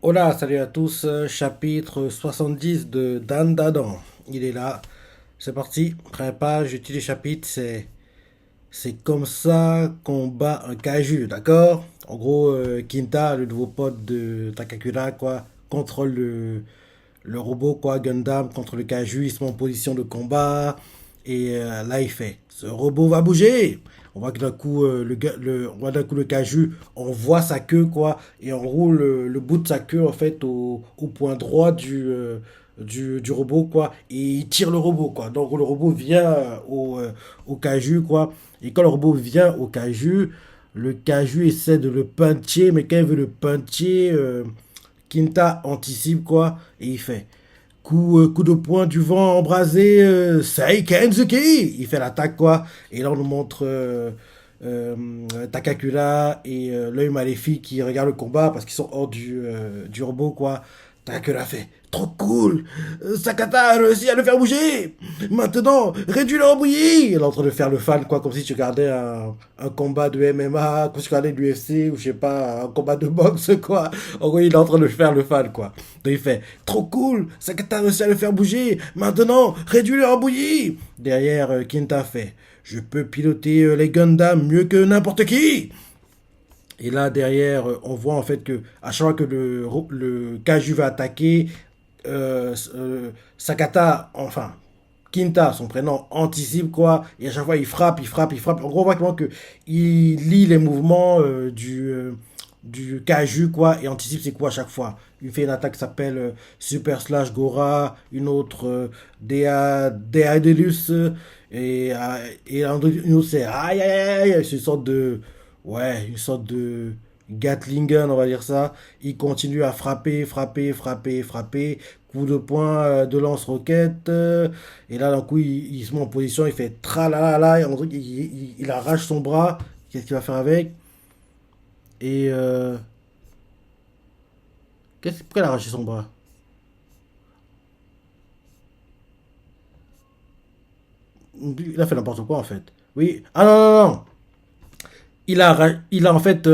Hola, salut à tous, chapitre 70 de Dan Dadan. Il est là, c'est parti, première page, j'utilise les chapitres, c'est comme ça qu'on bat un Kaiju, d'accord? En gros, Kinta, le nouveau pote de Takakura, quoi, contrôle le robot, quoi, Gundam contre le Kaiju, il se met en position de combat, et là il fait, ce robot va bouger! On voit que d'un coup, on voit d'un coup le Kaiju, on voit sa queue, quoi, et on roule le bout de sa queue, en fait, au point droit du robot, quoi, et il tire le robot, quoi. Donc le robot vient au Kaiju, quoi, et quand le robot vient au Kaiju, le Kaiju essaie de le puncher, mais quand il veut le puncher, Kinta anticipe quoi et il fait coup de poing du vent embrasé, Seikenzuki. Il fait l'attaque quoi et là on nous montre euh, Takakura et l'œil maléfique qui regardent le combat parce qu'ils sont hors du robot quoi. Takakura fait trop cool, Sakata a réussi à le faire bouger. Maintenant, réduis le bouillie. Il est en train de faire le fan, quoi, comme si tu regardais un combat de MMA, comme si tu regardais de l'UFC, ou je sais pas, un combat de boxe, quoi. En gros, il est en train de faire le fan, quoi. Donc il fait trop cool, Sakata a réussi à le faire bouger. Maintenant, réduis le bouillie. Derrière, Kinta fait je peux piloter les Gundam mieux que n'importe qui. Et là, derrière, on voit en fait que à chaque fois que le Kaju va attaquer, Sakata, enfin, Kinta, son prénom, anticipe quoi. Et à chaque fois, il frappe, il frappe, il frappe. En gros, on voit vraiment que il lit les mouvements du Kaju quoi et anticipe c'est quoi à chaque fois. Il fait une attaque qui s'appelle Super Slash Gora, une autre Deadelus et une autre c'est aïe aïe aïe, aïe. C'est une sorte de Gatling gun, on va dire ça. Il continue à frapper, frapper, frapper, frapper. Coup de poing de lance-roquette. Et là, d'un coup, il se met en position, il fait tralalala. Et on dirait il arrache son bras. Qu'est-ce qu'il va faire avec? Et pourquoi il a arraché son bras? Il a fait n'importe quoi en fait. Oui. Ah non, non, non. Il a en fait,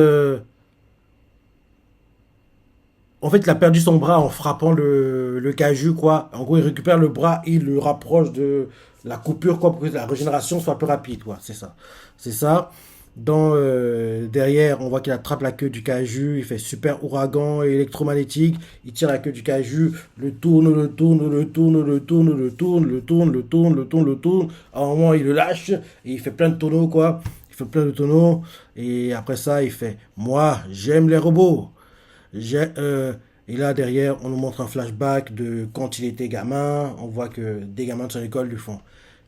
il a perdu son bras en frappant le Kaju, quoi. En gros, il récupère le bras, il le rapproche de la coupure, quoi, pour que la régénération soit plus rapide, quoi. C'est ça. C'est ça. Derrière, on voit qu'il attrape la queue du Kaju, il fait super ouragan électromagnétique, il tire la queue du Kaju, le tourne, le tourne, le tourne, le tourne, le tourne, le tourne, le tourne, le tourne, le tourne. À un moment, il le lâche et il fait plein de tonneaux, quoi. Il fait plein de tonneaux. Et après ça, il fait moi, j'aime les robots. J'ai, et là, derrière, on nous montre un flashback de quand il était gamin. On voit que des gamins de son école lui font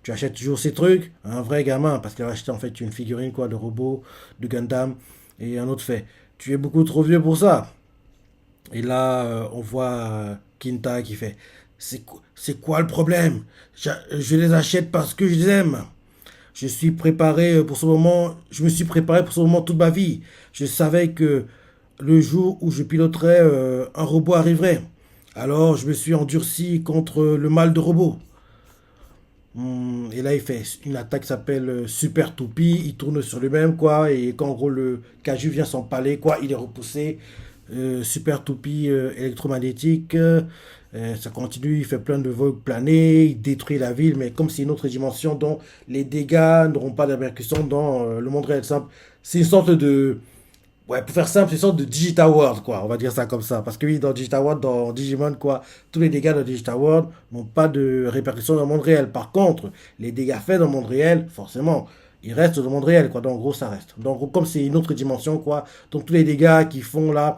tu achètes toujours ces trucs? Un vrai gamin, parce qu'il a acheté en fait une figurine quoi, de robot, de Gundam. Et un autre fait tu es beaucoup trop vieux pour ça. Et là, on voit Kinta qui fait c'est quoi le problème? Je les achète parce que je les aime. Je suis préparé pour ce moment. Je me suis préparé pour ce moment toute ma vie. Je savais que le jour où je piloterais un robot arriverait. Alors je me suis endurci contre le mal de robot. Et là il fait une attaque qui s'appelle Super Toupie. Il tourne sur lui-même quoi. Et quand en gros le Kaju vient s'empaler quoi, il est repoussé. Super Toupie électromagnétique. Ça continue, il fait plein de vols planés, il détruit la ville, mais comme c'est une autre dimension dont les dégâts n'auront pas de répercussions dans le monde réel simple. C'est une sorte de, ouais, pour faire simple, c'est une sorte de Digital World, quoi. On va dire ça comme ça. Parce que oui, dans Digital World, dans Digimon, quoi, tous les dégâts de Digital World n'ont pas de répercussions dans le monde réel. Par contre, les dégâts faits dans le monde réel, forcément, ils restent dans le monde réel, quoi. Donc, en gros, ça reste. Donc, en gros, comme c'est une autre dimension, quoi, donc tous les dégâts qu'ils font là,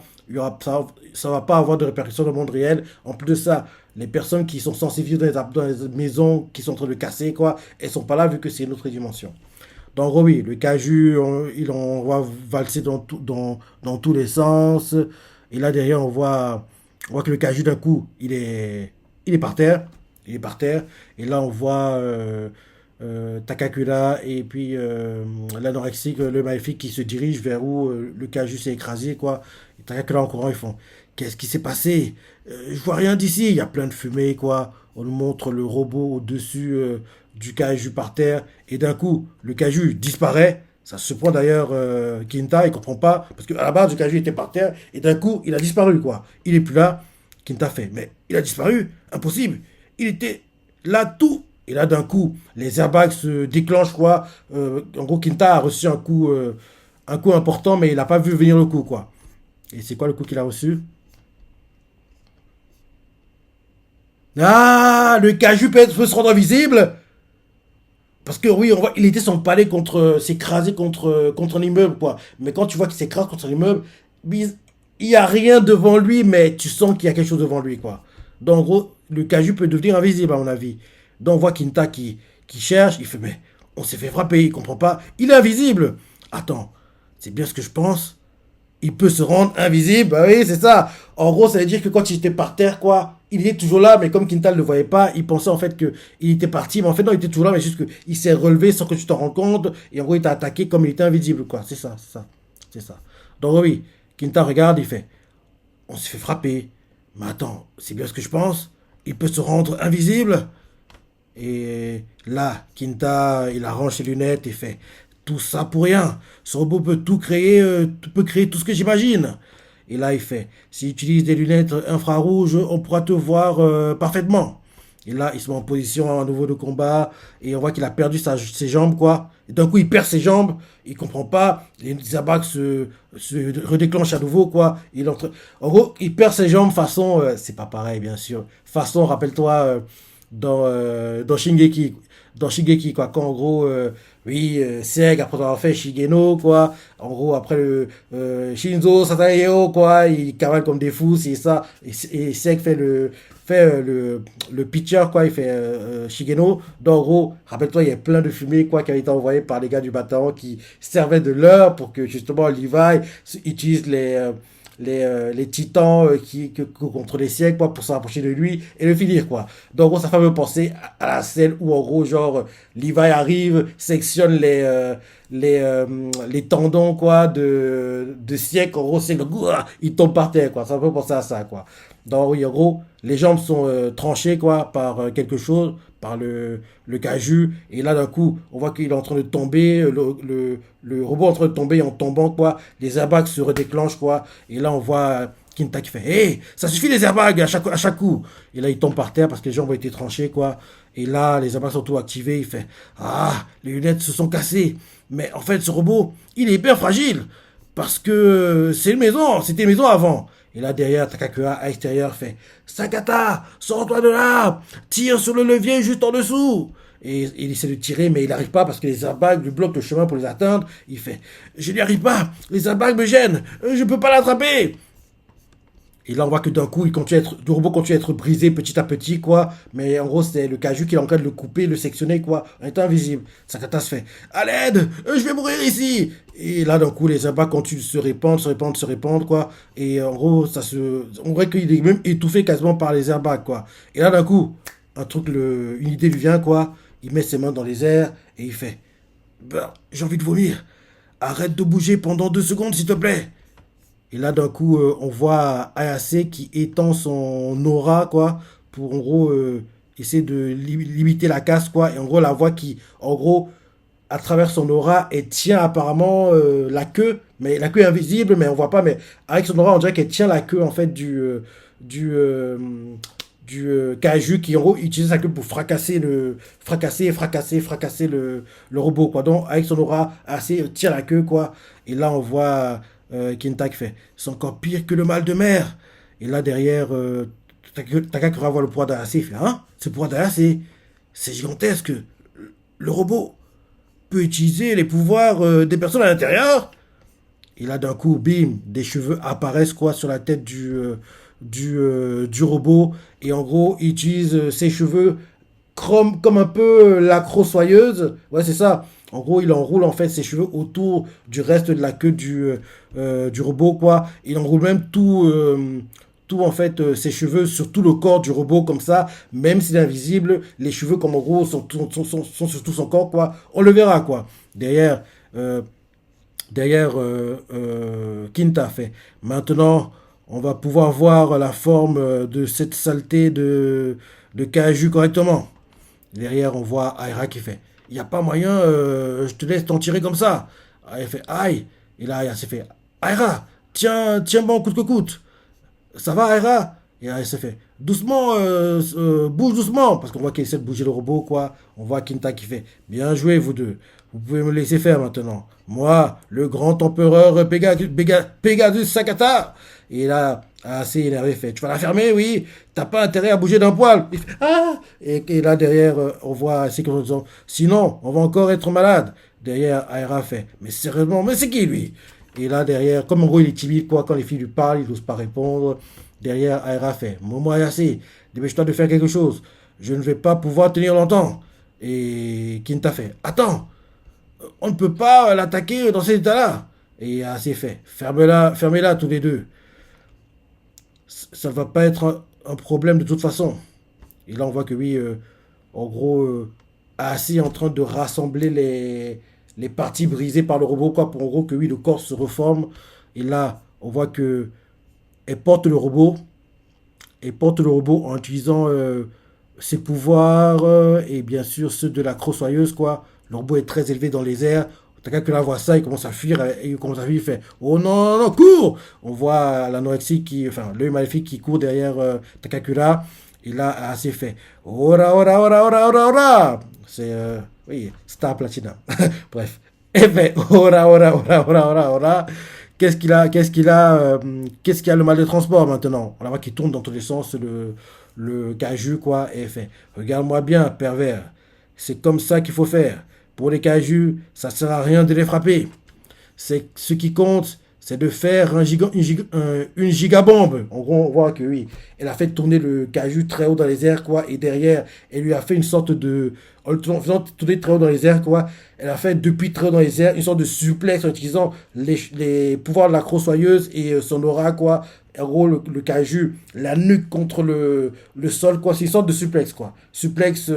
ça va pas avoir de répercussions dans le monde réel. En plus de ça, les personnes qui sont censées vivre dans les maisons qui sont en train de casser, quoi, elles sont pas là vu que c'est une autre dimension. Donc oui, le Caju, il en va valser dans tous les sens. Et là derrière, on voit que le Caju d'un coup, il est par terre. Il est par terre. Et là, on voit Takakura et puis l'anorexique, le maléfique qui se dirige vers où le Caju s'est écrasé, quoi. Et Takakura en courant, ils font qu'est-ce qui s'est passé? Je vois rien d'ici. Il y a plein de fumée, quoi. On nous montre le robot au-dessus du Caju par terre. Et d'un coup, le Caju disparaît. Ça se prend d'ailleurs Kinta, il comprend pas, parce qu'à la base, le Kaiju était par terre, et d'un coup, il a disparu, quoi. Il est plus là, Kinta fait, mais il a disparu, impossible. Il était là tout. Et là, d'un coup, les airbags se déclenchent, quoi. En gros, Kinta a reçu un coup important, mais il n'a pas vu venir le coup, quoi. Et c'est quoi le coup qu'il a reçu? Ah, le Kaiju peut se rendre invisible. Parce que oui, on voit, il était son palais contre, s'écraser contre un immeuble, quoi. Mais quand tu vois qu'il s'écrase contre un immeuble, il y a rien devant lui, mais tu sens qu'il y a quelque chose devant lui, quoi. Donc, en gros, le Kaiju peut devenir invisible, à mon avis. Donc, on voit Kinta qui cherche, il fait, mais on s'est fait frapper, il comprend pas. Il est invisible. Attends, c'est bien ce que je pense. Il peut se rendre invisible. Bah oui, c'est ça. En gros, ça veut dire que quand il était par terre, quoi, il était toujours là, mais comme Quintal ne le voyait pas, il pensait en fait qu'il était parti. Mais en fait, non, il était toujours là, mais juste qu'il s'est relevé sans que tu t'en rendes compte. Et en gros, il t'a attaqué comme il était invisible, quoi. C'est ça, c'est ça. C'est ça. Donc oui, Quintal regarde, il fait, on s'est fait frapper. Mais attends, c'est bien ce que je pense. Il peut se rendre invisible. Et là, Quinta, il arrange ses lunettes et fait tout ça pour rien. Ce robot peut tout créer, peut créer tout ce que j'imagine. Et là, il fait s'il utilise des lunettes infrarouges, on pourra te voir parfaitement. Et là, il se met en position à nouveau de combat et on voit qu'il a perdu ses jambes, quoi. Et d'un coup, il perd ses jambes, il comprend pas. Les abacs se redéclenchent à nouveau, quoi. En gros, il perd ses jambes façon, c'est pas pareil, bien sûr. Façon, rappelle-toi, dans Shingeki. Dans Shingeki, quoi. Quand, en gros, oui, Seg, après avoir fait Shigeno, quoi. En gros, après Shinzo, Sataeo, quoi. Il cavale comme des fous, c'est ça. Et Seg fait le pitcher, quoi. Il fait Shigeno. Donc, en gros, rappelle-toi, il y a plein de fumées, quoi, qui avaient été envoyées par les gars du bataillon qui servaient de leurre pour que, justement, Levi utilise les titans contre les siècles, quoi, pour se rapprocher de lui et le finir, quoi. Donc, en gros, ça fait me penser à la scène où, en gros, genre, Levi arrive, sectionne les tendons, quoi, de siècle. En gros, c'est il tombe par terre, quoi. Ça me fait penser à ça, quoi. Donc, oui, en gros, les jambes sont tranchées, quoi, par quelque chose, par le Kaiju. Et là, d'un coup, on voit qu'il est en train de tomber, le robot est en train de tomber, en tombant, quoi. Les airbags se redéclenchent, quoi. Et là, on voit Kinta qui fait hey, ça suffit les airbags à chaque coup. Et là, il tombe par terre parce que les jambes ont été tranchées, quoi. Et là, les airbags sont tout activés. Il fait ah, les lunettes se sont cassées. Mais en fait, ce robot, il est hyper fragile. Parce que c'est c'était une maison avant. Et là, derrière, Takakura, à l'extérieur, fait Sakata, sors-toi de là, tire sur le levier juste en dessous. Et il essaie de tirer, mais il n'arrive pas parce que les airbags lui bloquent le chemin pour les atteindre. Il fait je n'y arrive pas, les airbags me gênent, je ne peux pas l'attraper. Et là, on voit que d'un coup, le robot continue à être brisé petit à petit, quoi. Mais en gros, c'est le Kaiju qui est en train de le couper, le sectionner, quoi, en étant invisible. Sakata se fait à l'aide, je vais mourir ici. Et là, d'un coup, les airbags continuent de se répandre, se répandre, quoi. Et en gros, on voit qu'il est même étouffé quasiment par les airbags, quoi. Et là, d'un coup, une idée lui vient, quoi. Il met ses mains dans les airs et il fait ben, j'ai envie de vomir. Arrête de bouger pendant 2 secondes, s'il te plaît. Et là, d'un coup, on voit Ayase qui étend son aura, quoi, pour en gros essayer de limiter la casse, quoi. Et en gros, la voix qui, en gros, à travers son aura, elle tient apparemment la queue, mais la queue est invisible, mais on voit pas. Mais avec son aura, on dirait qu'elle tient la queue, en fait, du, euh, du Kaiju qui, en gros, utilise sa queue pour fracasser le robot, quoi. Donc, avec son aura, Ayase tient la queue, quoi. Et là, on voit Kintak fait c'est encore pire que le mal de mer. Et là derrière, Takakura voit le poids d'Ayase. Il fait hein, ce poids d'Ayase, c'est gigantesque. Le robot peut utiliser les pouvoirs des personnes à l'intérieur. Et là d'un coup, bim, des cheveux apparaissent quoi sur la tête du robot. Et en gros, il utilise ses cheveux comme un peu la crossoyeuse. Ouais, c'est ça. En gros, il enroule en fait ses cheveux autour du reste de la queue du robot, quoi. Il enroule même tout en fait, ses cheveux sur tout le corps du robot, comme ça. Même s'il est invisible, les cheveux, comme en gros, sont sur tout son corps, quoi. On le verra, quoi. Derrière, Kinta fait. Maintenant, on va pouvoir voir la forme de cette saleté de Kaiju correctement. Derrière, on voit Aira qui fait il n'y a pas moyen, je te laisse t'en tirer comme ça. Ah, il fait aïe. Et là, il s'est fait Aira, tiens, tiens bon, coûte que coûte. Ça va, Aira? Et là, il s'est fait doucement, bouge doucement. Parce qu'on voit qu'il essaie de bouger le robot, quoi. On voit Kinta qui fait bien joué, vous deux. Vous pouvez me laisser faire maintenant. Moi, le grand empereur Pegasus Sakata. Et là, assez énervé, fait tu vas la fermer, oui. T'as pas intérêt à bouger d'un poil. Il fait ah. Et là, derrière, on voit c'est en disant sinon, on va encore être malade. Derrière, Aira fait mais sérieusement, mais c'est qui lui? Et là, derrière, comme en gros, il est timide, quoi, quand les filles lui parlent, il n'ose pas répondre. Derrière, Aira fait Momo Ayase, dépêche-toi de faire quelque chose. Je ne vais pas pouvoir tenir longtemps. Et Kinta fait attends, on ne peut pas l'attaquer dans cet état-là. Et assez fait fermez-la, fermez-la tous les deux. Ça ne va pas être un problème de toute façon. Et là, on voit que oui, en gros, assez est en train de rassembler les parties brisées par le robot, quoi, pour en gros que oui, le corps se reforme. Et là, on voit que elle porte le robot, elle porte le robot en utilisant ses pouvoirs et bien sûr ceux de la crossoyeuse, quoi. Le robot est très élevé dans les airs. Takakura voit ça, il commence à fuir, et il commence à fuir, il fait oh non, non, non, cours! On voit l'anorexie enfin, l'œil maléfique qui court derrière Takakura. Et là, assez fait ora, ora, ora, ora, ora, ora! C'est, oui, Star Platinum. Bref. Et fait ora, ora, ora, ora, ora, ora. Qu'est-ce qu'il a le mal de transport maintenant? On la voit qui tourne dans tous les sens, le caju, quoi, et il fait regarde-moi bien, pervers. C'est comme ça qu'il faut faire. Pour les cajus, ça sert à rien de les frapper. C'est ce qui compte, c'est de faire une gigabombe. En gros, on voit que oui, elle a fait tourner le caju très haut dans les airs, quoi, et derrière, elle lui a fait une sorte de, en le faisant tourner très haut dans les airs, quoi, elle a fait depuis très haut dans les airs une sorte de suplex en utilisant les pouvoirs de la crossoyeuse et son aura, quoi. En gros, le caju, la nuque contre le sol, quoi. C'est une sorte de suplex, quoi. Suplex,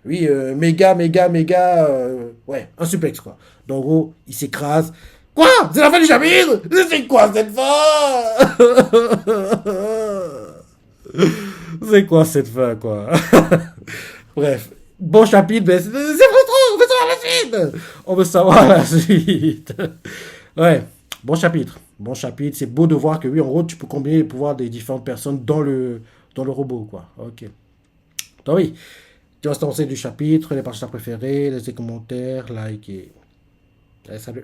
oui, méga, méga, méga, ouais, un suplex, quoi. Donc, en gros, il s'écrase. Quoi? C'est la fin du chapitre? C'est quoi cette fin? C'est quoi cette fin, quoi? Bref, bon chapitre, mais c'est frustrant, on veut savoir la suite! On veut savoir la suite. Ouais, bon chapitre. Bon chapitre, c'est beau de voir que oui, en gros, tu peux combiner les pouvoirs des différentes personnes dans le robot, quoi. Ok. Donc oui, tu vas se lancer du chapitre, les parties préférées, laissez commentaires, like et... Allez, salut.